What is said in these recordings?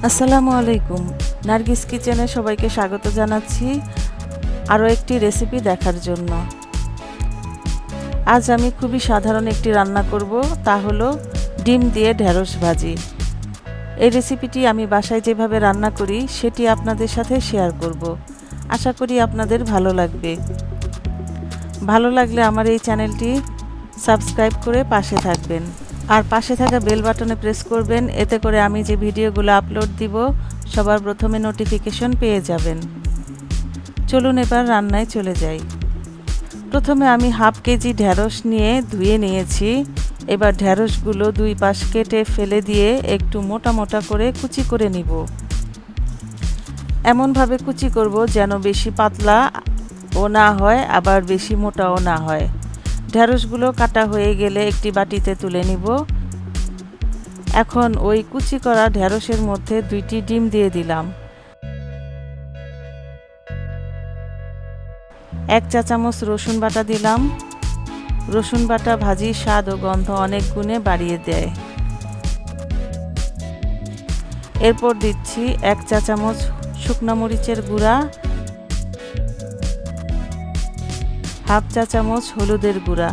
আসসালামু আলাইকুম। নার্গিস কিচেনে সবাইকে স্বাগত জানাচ্ছি আরও একটি রেসিপি দেখার জন্য। আজ আমি খুবই সাধারণ একটি রান্না করব, তা হলো ডিম দিয়ে ঢেঁড়স ভাজি। এই রেসিপিটি আমি বাসায় যেভাবে রান্না করি সেটি আপনাদের সাথে শেয়ার করব। আশা করি আপনাদের ভালো লাগবে। ভালো লাগলে আমার এই চ্যানেলটি সাবস্ক্রাইব করে পাশে থাকবেন। আর পাশে থাকা বেল বাটনে প্রেস করবেন, এতে করে আমি যে ভিডিওগুলো আপলোড দিব সবার প্রথমে নোটিফিকেশন পেয়ে যাবেন। চলুন এবার রান্নায় চলে যাই। প্রথমে আমি হাফ কেজি ঢেঁড়স নিয়ে ধুয়ে নিয়েছি। এবার ঢেঁড়সগুলো দুই পাশ কেটে ফেলে দিয়ে একটু মোটা মোটা করে কুচি করে নিব। এমনভাবে কুচি করব যেন বেশি পাতলা ও না হয় আবার বেশি মোটাও না হয়। ঢেঁড়সগুলো কাটা হয়ে গেলে একটি বাটিতে তুলে নিব। এখন ওই কুচি করা ঢেঁড়সের মধ্যে 2টি ডিম দিয়ে দিলাম। 1 চা চামচ রসুন বাটা দিলাম। রসুন বাটা ভাজির স্বাদ ও গন্ধ অনেক গুণে বাড়িয়ে দেয়। এরপর দিচ্ছি 1 চা চামচ শুকনো মরিচের গুঁড়া, হাফ চা চামচ হলুদের গুঁড়া,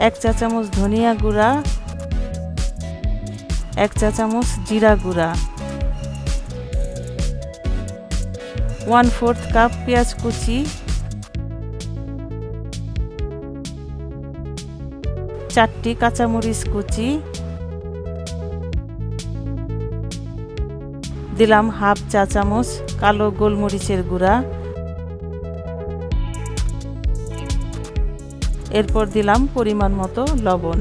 1 চা চামচ ধনিয়া গুঁড়া, 1 চা চামচ জিরা গুঁড়া, 1/4 কাপ পেঁয়াজ কুচি, 4টি কাঁচামরিচ কুচি, দিলাম হাফ চা চামচ কালো গোলমরিচের গুঁড়া, এরপর দিলাম পরিমাণ মতো লবণ।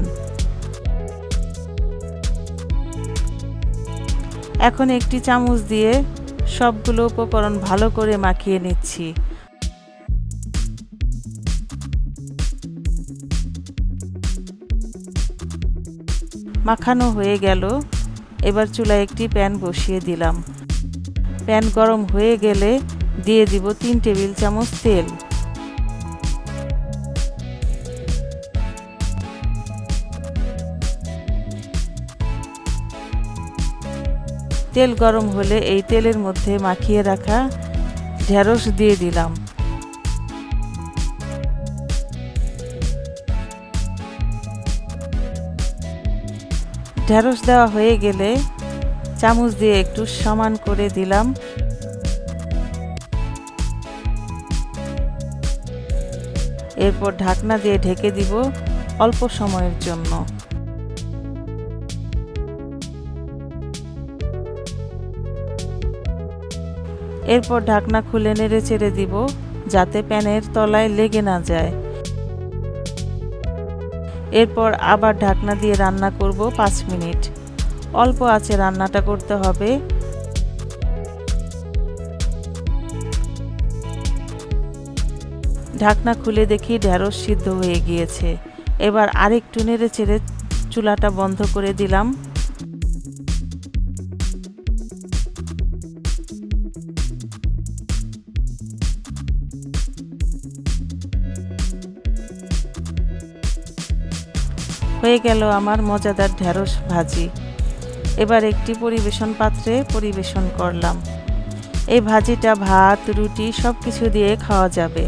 এখন একটি চামচ দিয়ে সবগুলো উপকরণ ভালো করে মাখিয়ে নিচ্ছি। মাখানো হয়ে গেল। এবার চুলায় একটি প্যান বসিয়ে দিলাম। প্যান গরম হয়ে গেলে দিয়ে দিব 3 টেবিল চামচ তেল। তেল গরম হলে এই তেলের মধ্যে মাখিয়ে রাখা ঢেঁড়স দিয়ে দিলাম। ঢেঁড়স দেওয়া হয়ে গেলে চামচ দিয়ে একটু সমান করে দিলাম। এরপর ঢাকনা দিয়ে ঢেকে দিব অল্প সময়ের জন্য। এরপর ঢাকনা খুলে নেড়ে চেড়ে দিব যাতে প্যানের তলায় লেগে না যায়। এরপর আবার ঢাকনা দিয়ে রান্না করব 5 মিনিট। অল্প আঁচে রান্নাটা করতে হবে। ঢাকনা খুলে দেখি ঢেঁড়স সিদ্ধ হয়ে গিয়েছে। এবার আরেকটু নেড়ে চেড়ে চুলাটা বন্ধ করে দিলাম। হয়ে গেল আমার মজাদার ঢেঁড়স ভাজি। এবার একটি পরিবেশন পাত্রে পরিবেশন করলাম। এই ভাজিটা ভাত, রুটি সব কিছু দিয়ে খাওয়া যাবে।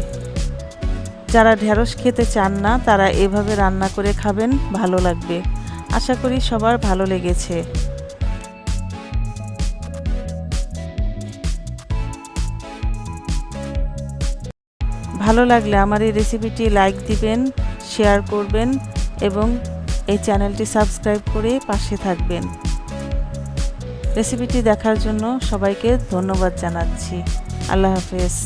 যারা ঢেঁড়স খেতে চান না তারা এভাবে রান্না করে খাবেন, ভালো লাগবে। আশা করি সবার ভালো লেগেছে। ভালো লাগলে আমার এই রেসিপিটি লাইক দিবেন, শেয়ার করবেন এবং এই চ্যানেলটি সাবস্ক্রাইব করে পাশে থাকবেন। রেসিপিটি দেখার জন্য সবাইকে ধন্যবাদ জানাচ্ছি। আল্লাহ হাফেজ।